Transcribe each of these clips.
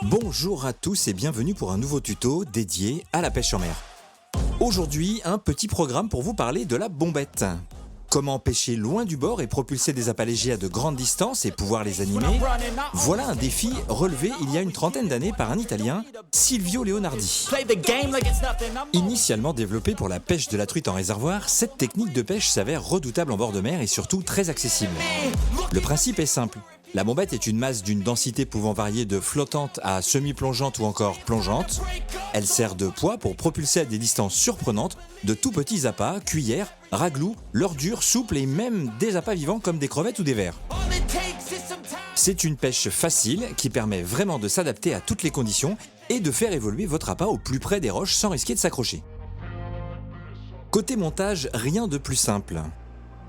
Bonjour à tous et bienvenue pour un nouveau tuto dédié à la pêche en mer. Aujourd'hui, un petit programme pour vous parler de la bombette. Comment pêcher loin du bord et propulser des appâts légers à de grandes distances et pouvoir les animer. Voilà un défi relevé il y a une trentaine d'années par un Italien, Silvio Leonardi. Initialement développée pour la pêche de la truite en réservoir, cette technique de pêche s'avère redoutable en bord de mer et surtout très accessible. Le principe est simple. La bombette est une masse d'une densité pouvant varier de flottante à semi-plongeante ou encore plongeante. Elle sert de poids pour propulser à des distances surprenantes de tout petits appâts, cuillères, raglous, leurres dures, souples et même des appâts vivants comme des crevettes ou des vers. C'est une pêche facile qui permet vraiment de s'adapter à toutes les conditions et de faire évoluer votre appât au plus près des roches sans risquer de s'accrocher. Côté montage, rien de plus simple.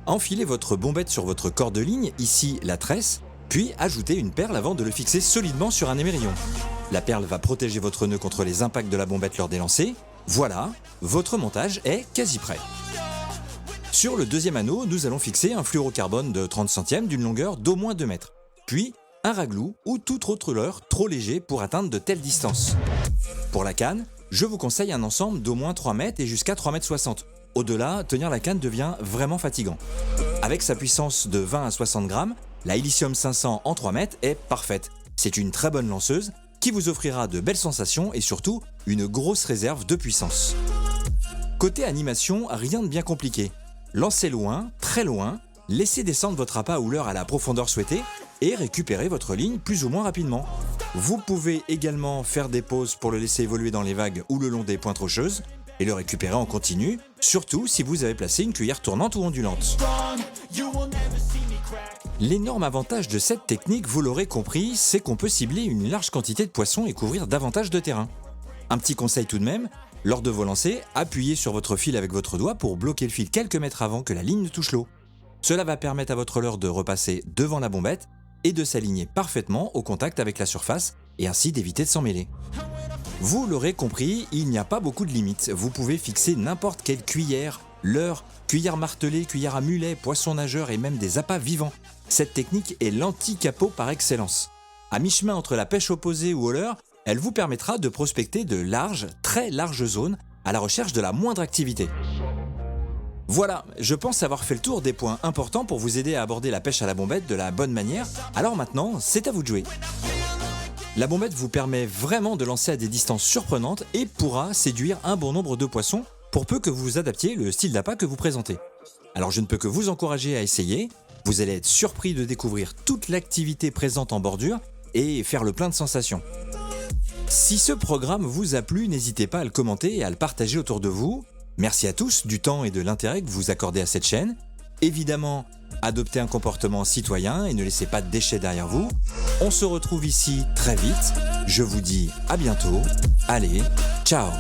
Enfilez votre bombette sur votre corde de ligne, ici la tresse, puis ajoutez une perle avant de le fixer solidement sur un émerillon. La perle va protéger votre nœud contre les impacts de la bombette lors des lancers. Voilà, votre montage est quasi prêt. Sur le deuxième anneau, nous allons fixer un fluorocarbone de 30 centièmes d'une longueur d'au moins 2 mètres, puis un raglou ou tout autre leurre trop léger pour atteindre de telles distances. Pour la canne, je vous conseille un ensemble d'au moins 3 mètres et jusqu'à 3,60 m. Au-delà, tenir la canne devient vraiment fatigant. Avec sa puissance de 20 à 60 grammes, la Ilicium 500 en 3 mètres est parfaite. C'est une très bonne lanceuse qui vous offrira de belles sensations et surtout une grosse réserve de puissance. Côté animation, rien de bien compliqué. Lancez loin, très loin, laissez descendre votre appât ou leurre à la profondeur souhaitée et récupérez votre ligne plus ou moins rapidement. Vous pouvez également faire des pauses pour le laisser évoluer dans les vagues ou le long des pointes rocheuses et le récupérer en continu, surtout si vous avez placé une cuillère tournante ou ondulante. L'énorme avantage de cette technique, vous l'aurez compris, c'est qu'on peut cibler une large quantité de poissons et couvrir davantage de terrain. Un petit conseil tout de même, lors de vos lancers, appuyez sur votre fil avec votre doigt pour bloquer le fil quelques mètres avant que la ligne ne touche l'eau. Cela va permettre à votre leurre de repasser devant la bombette et de s'aligner parfaitement au contact avec la surface et ainsi d'éviter de s'en mêler. Vous l'aurez compris, il n'y a pas beaucoup de limites. Vous pouvez fixer n'importe quelle cuillère, leurre, cuillère martelée, cuillère à mulet, poisson nageur et même des appâts vivants. Cette technique est l'anti-capot par excellence. À mi-chemin entre la pêche opposée ou au leurre, elle vous permettra de prospecter de larges, très larges zones à la recherche de la moindre activité. Voilà, je pense avoir fait le tour des points importants pour vous aider à aborder la pêche à la bombette de la bonne manière. Alors maintenant, c'est à vous de jouer. La bombette vous permet vraiment de lancer à des distances surprenantes et pourra séduire un bon nombre de poissons pour peu que vous adaptiez le style d'appât que vous présentez. Alors je ne peux que vous encourager à essayer. Vous allez être surpris de découvrir toute l'activité présente en bordure et faire le plein de sensations. Si ce programme vous a plu, n'hésitez pas à le commenter et à le partager autour de vous. Merci à tous du temps et de l'intérêt que vous accordez à cette chaîne. Évidemment, adoptez un comportement citoyen et ne laissez pas de déchets derrière vous. On se retrouve ici très vite. Je vous dis à bientôt. Allez, ciao!